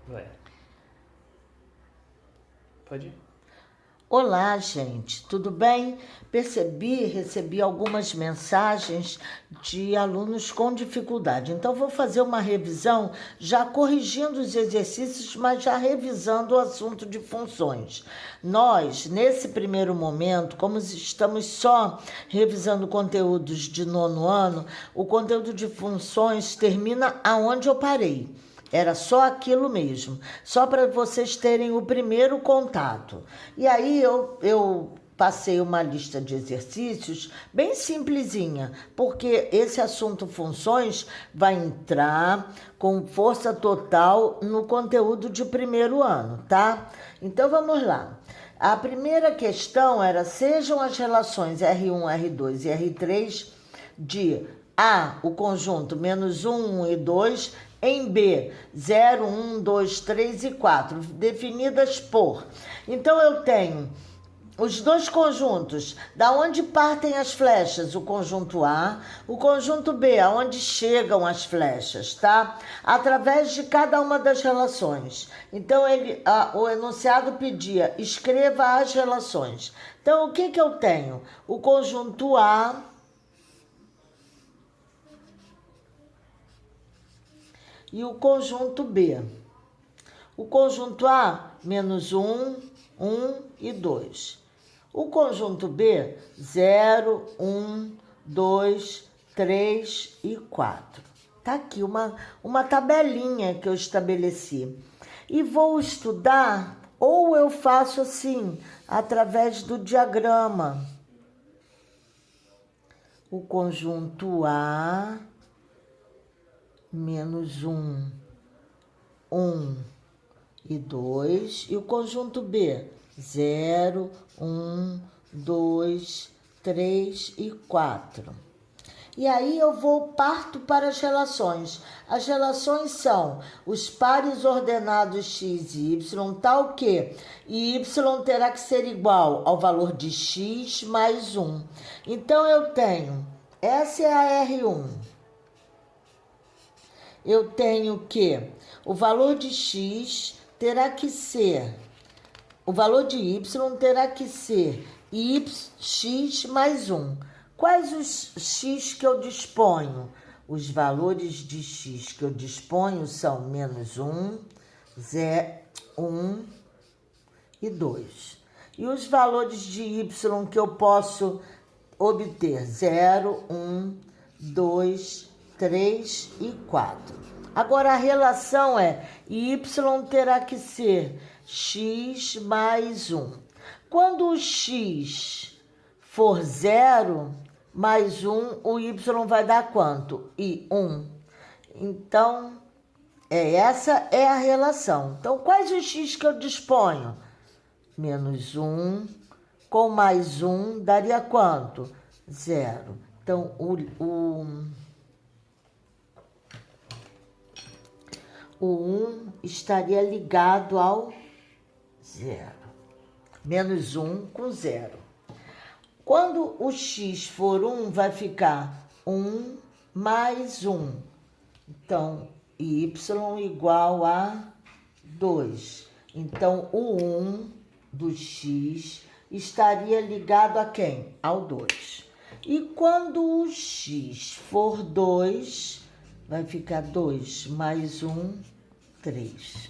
Vai. Pode ir. Olá, gente, tudo bem? Recebi algumas mensagens de alunos com dificuldade. Então, vou fazer uma revisão, já corrigindo os exercícios, mas já revisando o assunto de funções. Nós, nesse primeiro momento, como estamos só revisando conteúdos de nono ano, o conteúdo de funções termina aonde eu parei. Era só aquilo mesmo, só para vocês terem o primeiro contato. E aí eu passei uma lista de exercícios bem simplesinha, porque esse assunto funções vai entrar com força total no conteúdo de primeiro ano, tá? Então vamos lá. A primeira questão era: sejam as relações R1, R2 e R3 de A, o conjunto menos 1, 1 e 2, em B, 0, 1, 2, 3 e 4, definidas por. Então, eu tenho os dois conjuntos, da onde partem as flechas, o conjunto A, o conjunto B, aonde chegam as flechas, tá? Através de cada uma das relações. Então, o enunciado pedia: escreva as relações. Então, o que eu tenho? O conjunto A e o conjunto B. O conjunto A, menos 1, 1 e 2. O conjunto B, 0, 1, 2, 3 e 4. Tá aqui uma tabelinha que eu estabeleci. E vou estudar, ou eu faço assim, através do diagrama. O conjunto A, menos 1, 1 e 2. E o conjunto B, 0, 1, 2, 3 e 4. E aí eu parto para as relações. As relações são os pares ordenados x e y, tal que y terá que ser igual ao valor de x mais 1. Então, eu tenho, essa é a R1. Eu tenho que o valor de x terá que ser, o valor de y terá que ser x mais 1. Quais os x que eu disponho? Os valores de x que eu disponho são menos 1, 0, 1 e 2. E os valores de y que eu posso obter? 0, 1, 2, 3 e 4. Agora, a relação é y terá que ser x mais 1. Quando o x for 0 mais 1, o y vai dar quanto? 1. Então, essa é a relação. Então, quais os x que eu disponho? Menos 1 com mais 1 daria quanto? 0. Então, o 1 estaria ligado ao 0. Menos 1 com 0. Quando o x for 1, vai ficar 1 mais 1. Então, y igual a 2. Então, o 1 do x estaria ligado a quem? Ao 2. E quando o x for 2, vai ficar 2 mais 1, 3.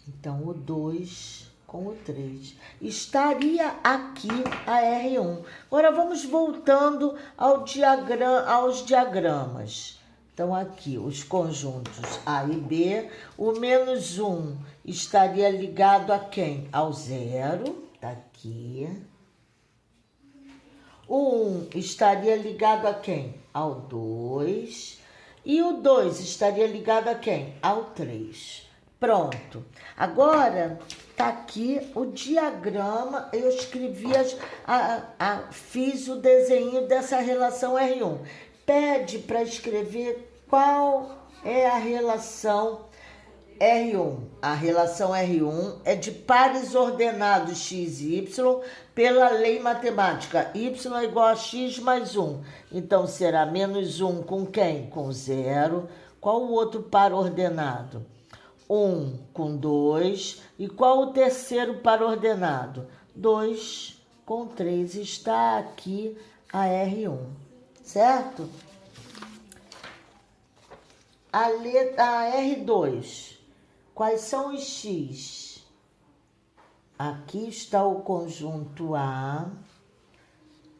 Então, o 2 com o 3. Estaria aqui a R1. Agora, vamos voltando aos diagramas. Então, aqui, os conjuntos A e B. O menos 1 estaria ligado a quem? Ao 0. Tá aqui. O 1 estaria ligado a quem? Ao 2. E o 2 estaria ligado a quem? Ao 3. Pronto. Agora, tá aqui o diagrama. Eu escrevi, fiz o desenho dessa relação R1. Pede para escrever qual é a relação R1. A relação R1 é de pares ordenados x e y pela lei matemática. Y é igual a x mais 1. Então, será menos 1 com quem? Com 0. Qual o outro par ordenado? 1 com 2. E qual o terceiro par ordenado? 2 com 3. Está aqui a R1, certo? A R2. Quais são os X? Aqui está o conjunto A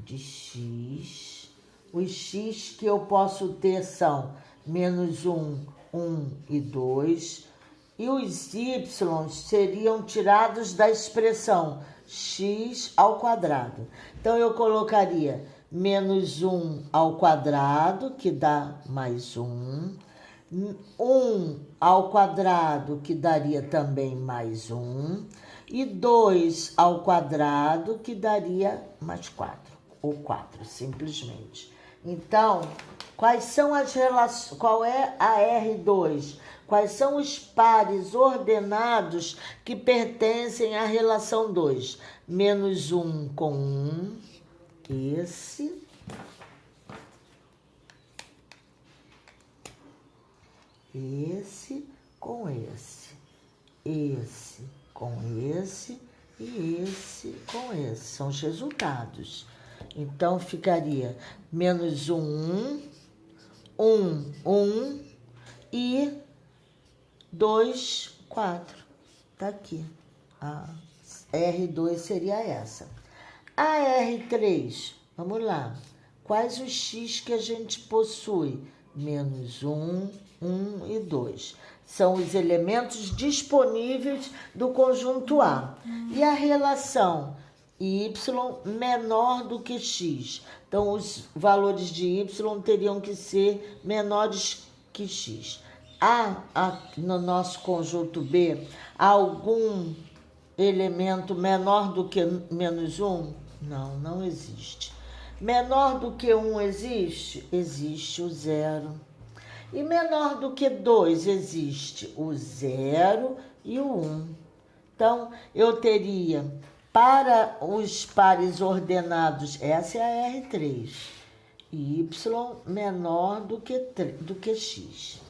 de X. Os X que eu posso ter são menos 1, 1 e 2. E os Y seriam tirados da expressão x ao quadrado. Então, eu colocaria menos 1 ao quadrado, que dá mais 1. 1 ao quadrado, que daria também mais 1. E 2 ao quadrado, que daria mais 4. Ou 4, simplesmente. Então, quais são as relações? Qual é a R2? Quais são os pares ordenados que pertencem à relação 2? Menos 1 com 1, esse. Esse com esse. Esse com esse e esse com esse. São os resultados. Então, ficaria menos 1, 1, 1 e 2, 4. Tá aqui. A R2 seria essa. A R3, vamos lá. Quais os X que a gente possui? Menos 1, 1 e 2. São os elementos disponíveis do conjunto A. E a relação y menor do que x. Então, os valores de y teriam que ser menores que x. Há no nosso conjunto B algum elemento menor do que menos 1? Não, não existe. Menor do que 1 existe? Existe o 0. E menor do que 2 existe o 0 e o 1. Então, eu teria, para os pares ordenados, essa é a R3, y menor do que x.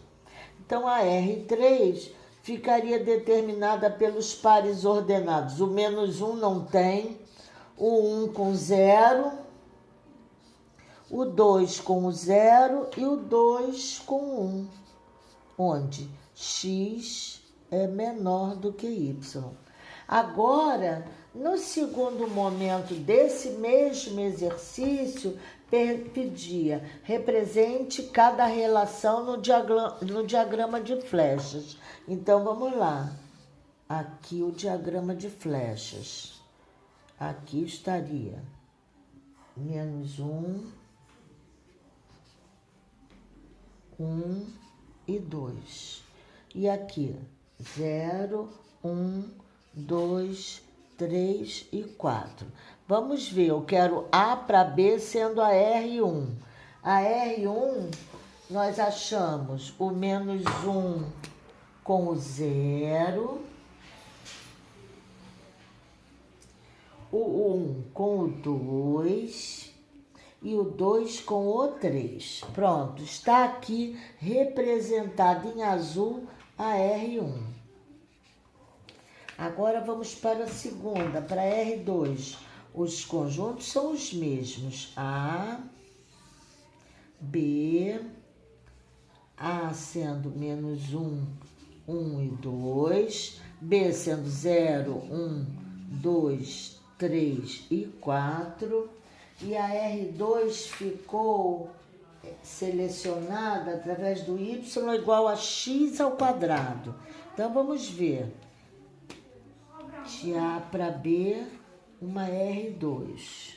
Então, a R3 ficaria determinada pelos pares ordenados. O menos 1 não tem, o 1 com 0, o 2 com o 0 e o 2 com 1, onde x é menor do que y. Agora, no segundo momento desse mesmo exercício, pedia, represente cada relação no diagrama de flechas. Então, vamos lá. Aqui o diagrama de flechas. Aqui estaria menos 1, 1 e 2. E aqui, 0, 1, 2, 3 e 4. Vamos ver, eu quero A para B sendo a R1. A R1, nós achamos o menos 1 com o 0, o 1 com o 2 e o 2 com o 3. Pronto, está aqui representado em azul a R1. Agora vamos para a segunda, para a R2. Os conjuntos são os mesmos. A, B, A sendo menos 1, 1 e 2. B sendo 0, 1, 2, 3 e 4. E a R2 ficou selecionada através do y igual a x ao quadrado. Então, vamos ver. De A para B, uma R2.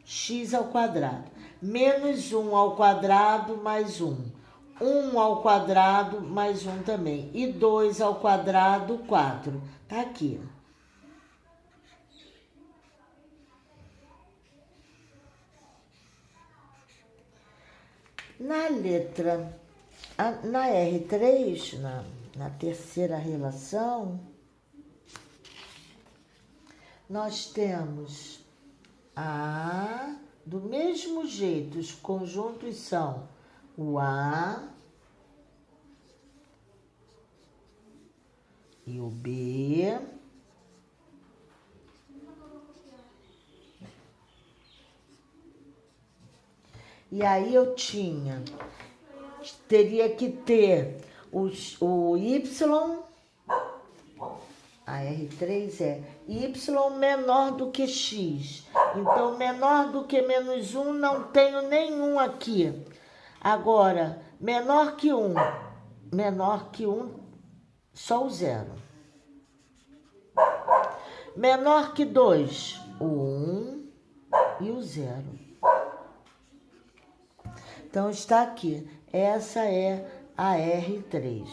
X ao quadrado. Menos 1 ao quadrado mais 1. 1 ao quadrado mais 1 também. E 2 ao quadrado, 4. Tá aqui. Na letra, na R3, na terceira relação, nós temos do mesmo jeito, os conjuntos são o A, e o B. E aí eu teria que ter o Y, a R3 é Y menor do que X. Então, menor do que menos 1, não tenho nenhum aqui. Agora, menor que 1, só o 0. Menor que 2, o 1 e o 0. Então, está aqui. Essa é a R3.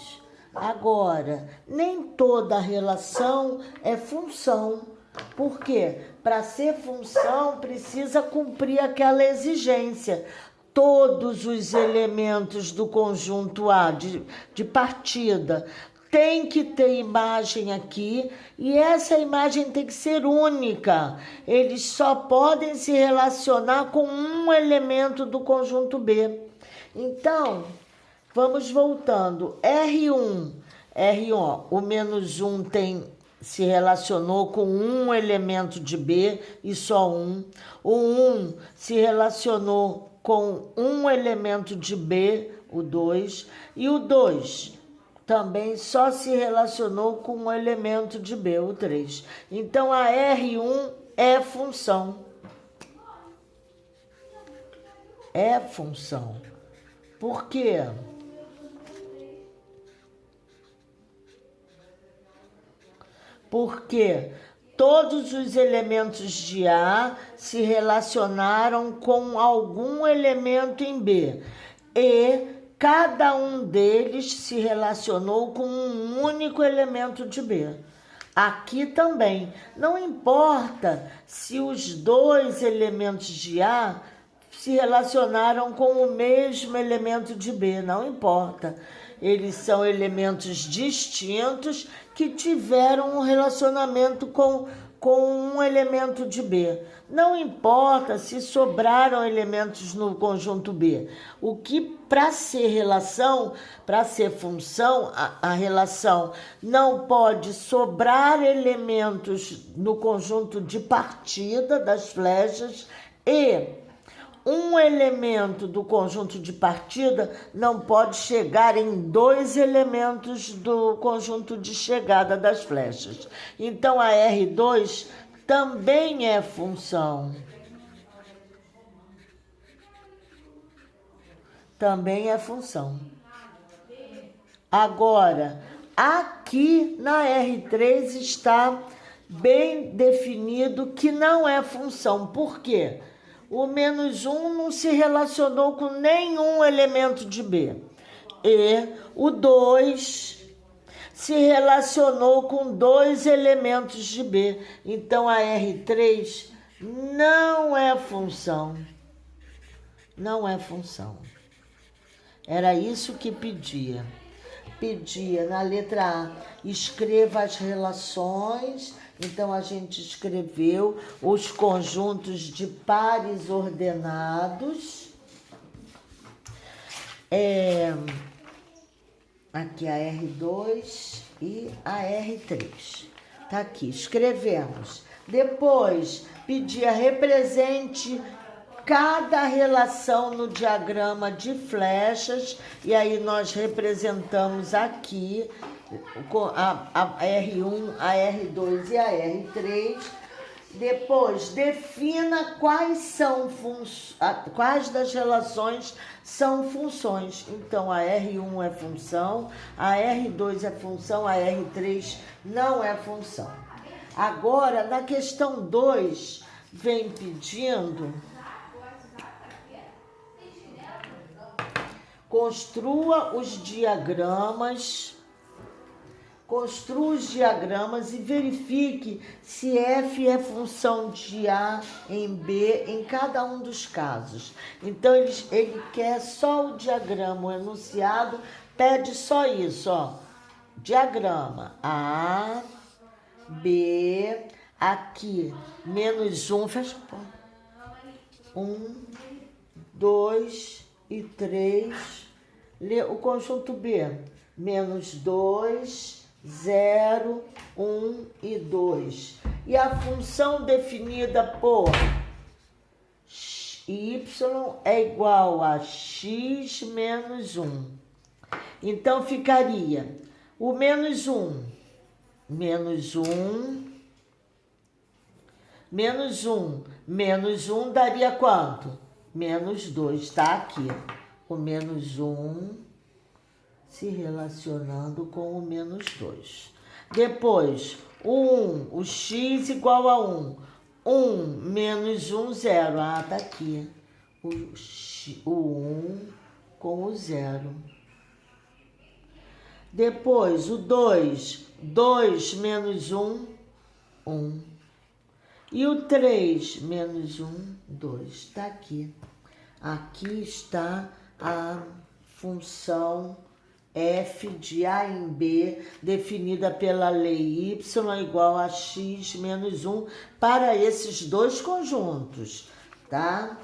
Agora, nem toda relação é função. Por quê? Para ser função, precisa cumprir aquela exigência. Todos os elementos do conjunto A de partida tem que ter imagem aqui, e essa imagem tem que ser única. Eles só podem se relacionar com um elemento do conjunto B. Então, vamos voltando. R1, o menos 1 se relacionou com um elemento de B e só um. O 1 se relacionou com um elemento de B, o 2, e o 2 também só se relacionou com um elemento de B, o 3. Então, a R1 é função. É função. Por quê? Porque todos os elementos de A se relacionaram com algum elemento em B. E cada um deles se relacionou com um único elemento de B. Aqui também. Não importa se os dois elementos de A se relacionaram com o mesmo elemento de B, não importa. Eles são elementos distintos que tiveram um relacionamento com um elemento de B. Não importa se sobraram elementos no conjunto B. O que, para ser relação, para ser função, a relação não pode sobrar elementos no conjunto de partida das flechas, e um elemento do conjunto de partida não pode chegar em dois elementos do conjunto de chegada das flechas. Então, a R2 também é função. Também é função. Agora, aqui na R3 está bem definido que não é função. Por quê? O menos 1 não se relacionou com nenhum elemento de B. E o 2 se relacionou com dois elementos de B. Então, a R3 não é função. Não é função. Era isso que pedia. Pedia na letra A, escreva as relações. Então, a gente escreveu os conjuntos de pares ordenados. Aqui a R2 e a R3. Tá aqui, escrevemos. Depois, pedia represente cada relação no diagrama de flechas. E aí, nós representamos aqui a R1, a R2 e a R3. Depois, defina quais das relações são funções. Então, a R1 é função, a R2 é função, a R3 não é função. Agora, na questão 2, vem pedindo: construa os diagramas e verifique se F é função de A em B em cada um dos casos. Então, ele quer só o diagrama, o enunciado pede só isso, ó. Diagrama A, B, aqui, menos 1, fecha a porta. 1, 2 e 3. O conjunto B, menos 2, 0, 1 e 2. E a função definida por y é igual a x menos 1. Então, ficaria o menos 1, menos 1, menos 1, menos 1 daria quanto? Menos 2, tá aqui. O menos 1 se relacionando com o menos 2. Depois, o 1, o x igual a 1. 1 menos 1, 0. Ah, tá aqui. O 1 com o 0. Depois, o 2. 2 menos 1, 1. E o 3 menos 1, 2. Está aqui. Aqui está a função f de a em b, definida pela lei y igual a x menos 1 para esses dois conjuntos, tá?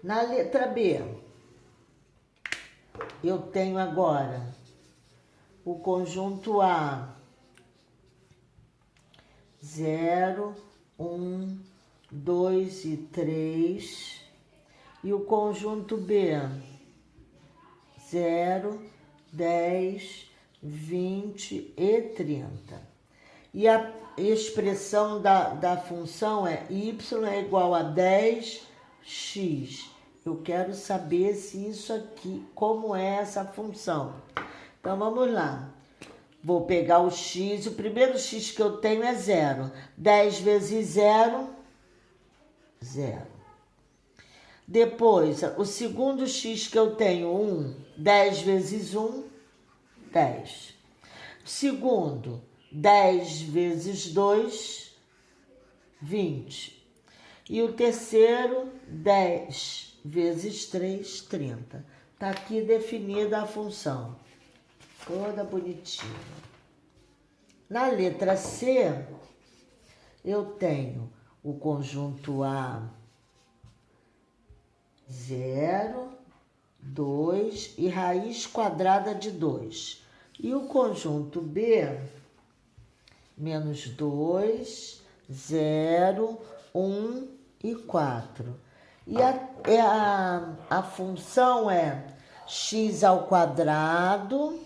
Na letra B, eu tenho agora o conjunto A, 0, 1, 2 e 3, e o conjunto B, 0, 10, 20 e 30. E a expressão da função é y é igual a 10x. Eu quero saber se isso aqui, como é essa função. Então, vamos lá. Vou pegar o x, o primeiro x que eu tenho é 0. 10 vezes 0, 0. Depois, o segundo x que eu tenho, 1. 10 vezes 1, 10. Segundo, 10 vezes 2, 20. E o terceiro, 10 vezes 3, 30. Está aqui definida a função. Toda bonitinha. Na letra C, eu tenho o conjunto A, 0, 2 e raiz quadrada de 2. E o conjunto B, menos 2, 0, 1 e 4. E a função é x ao quadrado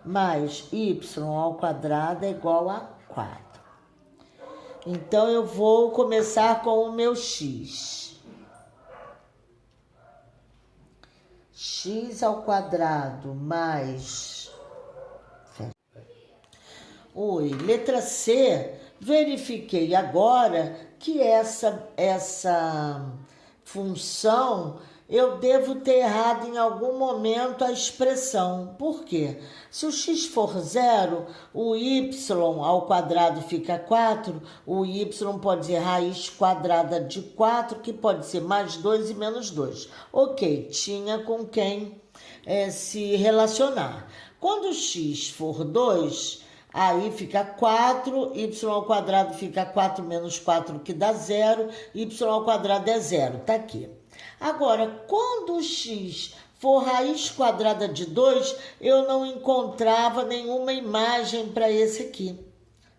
mais y ao quadrado é igual a 4. Então, eu vou começar com o meu x. X ao quadrado mais... Oi, letra C. Verifiquei agora que essa função... eu devo ter errado em algum momento a expressão. Por quê? Se o x for 0, o y ao quadrado fica 4, o y pode ser raiz quadrada de 4, que pode ser mais 2 e menos 2. Ok, tinha com quem se relacionar. Quando o x for 2, aí fica 4, y ao quadrado fica 4 menos 4, que dá 0, y ao quadrado é 0, tá aqui. Agora, quando o x for raiz quadrada de 2, eu não encontrava nenhuma imagem para esse aqui,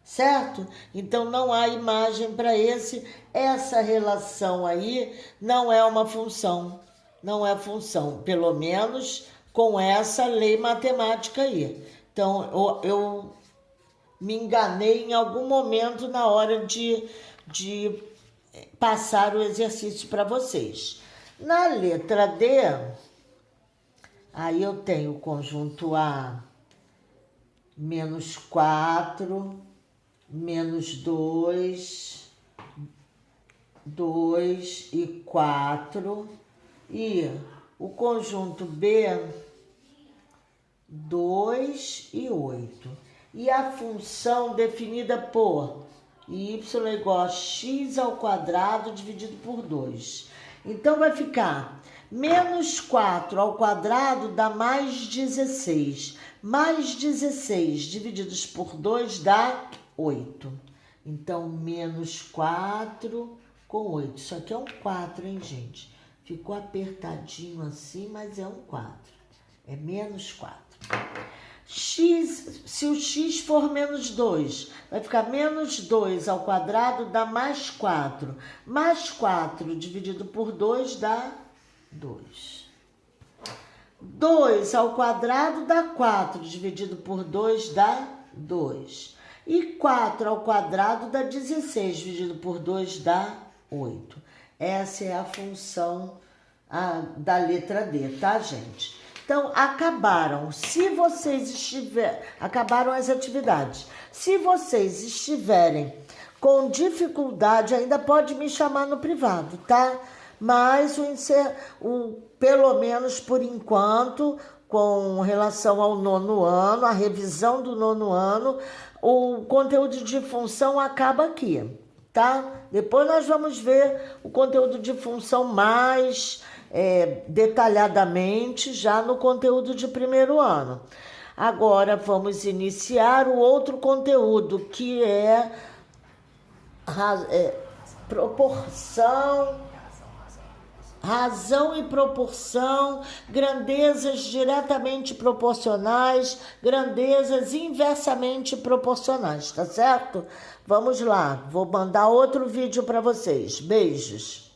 certo? Então, não há imagem para esse. Essa relação aí não é uma função, não é função, pelo menos com essa lei matemática aí. Então, eu me enganei em algum momento na hora de passar o exercício para vocês. Na letra D, aí eu tenho o conjunto A, menos 4, menos 2, 2 e 4, e o conjunto B, 2 e 8. E a função definida por y é igual a x ao quadrado dividido por 2. Então, vai ficar menos 4 ao quadrado dá mais 16. Mais 16 divididos por 2 dá 8. Então, menos 4 com 8. Isso aqui é um 4, hein, gente? Ficou apertadinho assim, mas é um 4. É menos 4. X, se o x for menos 2, vai ficar menos 2 ao quadrado dá mais 4. Mais 4 dividido por 2 dá 2. 2 ao quadrado dá 4, dividido por 2 dá 2. E 4 ao quadrado dá 16, dividido por 2 dá 8. Essa é a função da letra D, tá, gente? Então, acabaram. Se vocês estiverem... Acabaram as atividades. Se vocês estiverem com dificuldade, ainda pode me chamar no privado, tá? Mas, pelo menos por enquanto, com relação ao 9º ano, a revisão do 9º ano, o conteúdo de função acaba aqui, tá? Depois nós vamos ver o conteúdo de função mais detalhadamente já no conteúdo de 1º ano. Agora vamos iniciar o outro conteúdo, que é proporção, razão e proporção, grandezas diretamente proporcionais, grandezas inversamente proporcionais, tá certo? Vamos lá, vou mandar outro vídeo para vocês. Beijos!